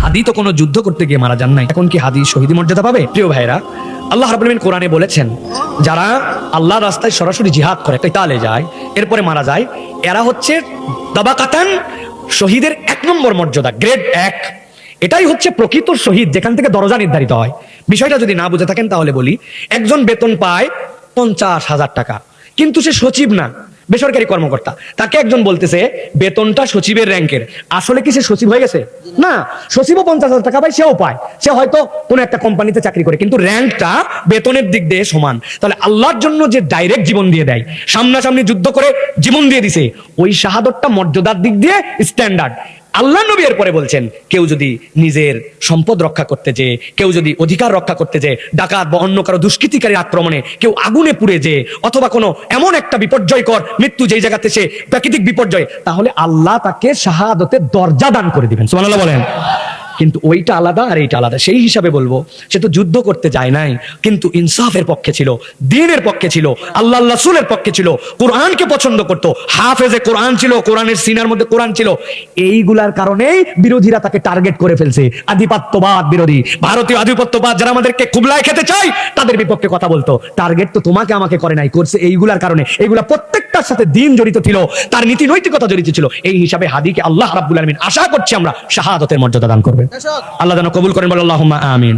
হাদি তো কোনো যুদ্ধ করতে গিয়ে মারা যান নাই, এখন কি হাদি শহীদ মর্যাদা পাবে? প্রিয় ভাইরা, আল্লাহ রাব্বুল আলামিন কোরআনে বলেছেন, যারা আল্লাহর রাস্তায় সরাসরি জিহাদ করে, কিতালে যায়, এরপরে মারা যায়, এরা হচ্ছে তাবাকাতান, শহীদের 1 নম্বর মর্যাদা, গ্রেড 1। এটাই হচ্ছে প্রকৃত শহীদ, যেখান থেকে দরজা নির্ধারিত হয়। বিষয়টা যদি না বুঝে থাকেন তাহলে বলি, একজন বেতন পায় 50,000 টাকা, কিন্তু সে সচিব না, বেসরকারি কর্মকর্তা। তাকে একজন বলতেছে বেতনটা সচিবের র্যাঙ্কের, আসলে কি সে সচিব হয়ে গেছে? না, সচিবও 50,000 টাকা পায়, সেও পায়, সে হয়তো কোনো একটা কোম্পানিতে চাকরি করে, কিন্তু র্যাঙ্কটা বেতনের দিক দিয়ে সমান। তাহলে আল্লাহর জন্য যে ডাইরেক্ট জীবন দিয়ে দেয়, সামনাসামনি যুদ্ধ করে জীবন দিয়ে দিছে, ওই শাহাদতটা মর্যাদার দিক দিয়ে স্ট্যান্ডার্ড। আল্লাহ নবী এর পরে বলছেন, কেউ যদি নিজের সম্পদ রক্ষা করতে যে, কেউ যদি অধিকার রক্ষা করতে যে, ডাকাত বা অন্য কারো দুষ্কৃতিকারীর আক্রমণে কেউ আগুনে পুড়ে যে, অথবা কোনো এমন একটা বিপর্যয়কর মৃত্যু যেই জায়গাতে সে প্রাকৃতিক বিপর্যয়, তাহলে আল্লাহ তাকে শাহাদতের দরজা দান করে দিবেন। সুবহানাল্লাহ বলেন। কিন্তু ওইটা আলাদা আর এইটা আলাদা। সেই হিসাবে বলবো, সে তো যুদ্ধ করতে যায় নাই, কিন্তু ইনসাফের পক্ষে ছিল, দ্বীনের পক্ষে ছিল, আল্লাহ রাসূলের পক্ষে ছিল, কোরআনকে পছন্দ করত, হাফেজে কোরআন ছিল, কোরআনের সিনার মধ্যে কোরআন ছিল। এইগুলার কারণেই বিরোধীরা তাকে টার্গেট করে ফেলছে। আধিপত্যবাদ বিরোধী, ভারতীয় আধিপত্যবাদ যারা আমাদেরকে কুবলায় খেতে চায়, তাদের বিপক্ষে কথা বলতো। টার্গেট তো তোমাকে আমাকে করে নাই, করছে এইগুলার কারণে। এইগুলা প্রত্যেকটার সাথে দ্বীন জড়িত ছিল, তার নীতি নৈতিকতা জড়িত ছিল। এই হিসাবে হাদিকে আল্লাহ রাব্বুল আলামিন আশা করছি আমরা শাহাদাতের মর্যাদা দান করবেন। আল্লাহ যেন কবুল করেন, বলে আল্লাহুম্মা আমিন।